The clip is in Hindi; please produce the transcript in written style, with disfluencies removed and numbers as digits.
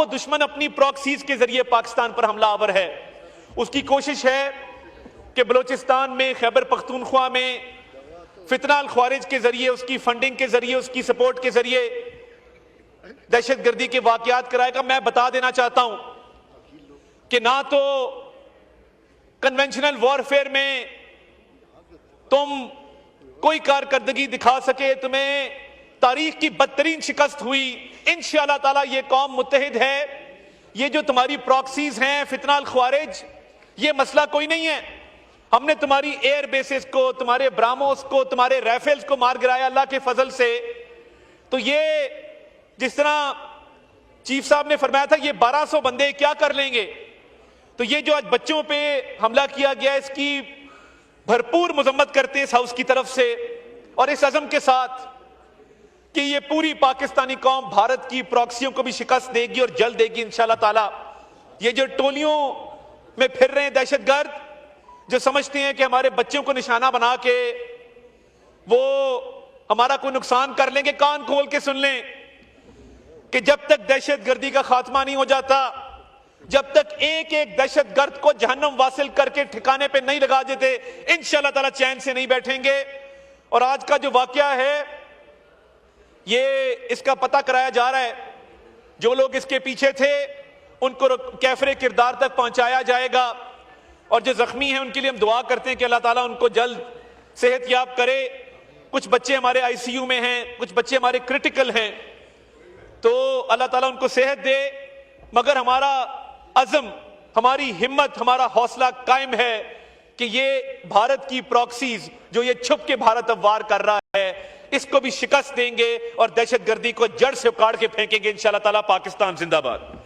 वो दुश्मन अपनी प्रॉक्सीज के जरिए पाकिस्तान पर हमलावर है। उसकी कोशिश है कि बलोचिस्तान में, खैबर पख्तूनख्वा में फितना अल ख्वारिज के जरिए, उसकी फंडिंग के जरिए, उसकी सपोर्ट के जरिए दहशतगर्दी के वाकयात कराएगा। मैं बता देना चाहता हूं कि ना तो कन्वेंशनल वॉरफेयर में तुम कोई कारकर्दगी दिखा सके, तुम्हें तारीख की बदतरीन शिकस्त हुई। इंशाअल्लाह ताला ये कौम मुत्तहिद है। ये जो तुम्हारी प्रॉक्सीज हैं, फितना अल ख्वारिज, ये मसला कोई नहीं है। हमने तुम्हारी एयर बेसिस को, तुम्हारे ब्राह्मोस को, तुम्हारे राइफल्स को मार गिराया अल्लाह के फजल से। तो ये जिस तरह चीफ साहब ने फरमाया था, ये 1200 बंदे क्या कर लेंगे। तो ये जो आज बच्चों पे हमला किया गया, इसकी भरपूर मजम्मत करते हैं इस हाउस की तरफ से, और इस अज़म के साथ कि ये पूरी पाकिस्तानी कौम भारत की प्रॉक्सियों को भी शिकस्त देगी और जल्द देगी इंशाअल्लाह ताला। ये जो टोलियों में फिर रहे हैं दहशतगर्द, जो समझते हैं कि हमारे बच्चों को निशाना बना के वो हमारा कोई नुकसान कर लेंगे, कान खोल के सुन लें कि जब तक दहशतगर्दी का खात्मा नहीं हो जाता, जब तक एक एक दहशतगर्द को जहन्नम वासिल करके ठिकाने पे नहीं लगा देते, इंशाअल्लाह ताला चैन से नहीं बैठेंगे। और आज का जो वाकया है, ये इसका पता कराया जा रहा है। जो लोग इसके पीछे थे उनको कैफरे किरदार तक पहुंचाया जाएगा, और जो जख्मी हैं उनके लिए हम दुआ करते हैं कि अल्लाह ताला उनको जल्द सेहतयाब करे। कुछ बच्चे हमारे आईसीयू में हैं, कुछ बच्चे हमारे क्रिटिकल हैं, तो अल्लाह ताला उनको सेहत दे। मगर हमारा अज़म, हमारी हिम्मत, हमारा हौसला कायम है कि ये भारत की प्रॉक्सीज जो ये छुप के भारत अब वार कर रहा है, इसको भी शिकस्त देंगे और दहशतगर्दी को जड़ से उखाड़ के फेंकेंगे इंशाअल्लाह ताला। पाकिस्तान जिंदाबाद।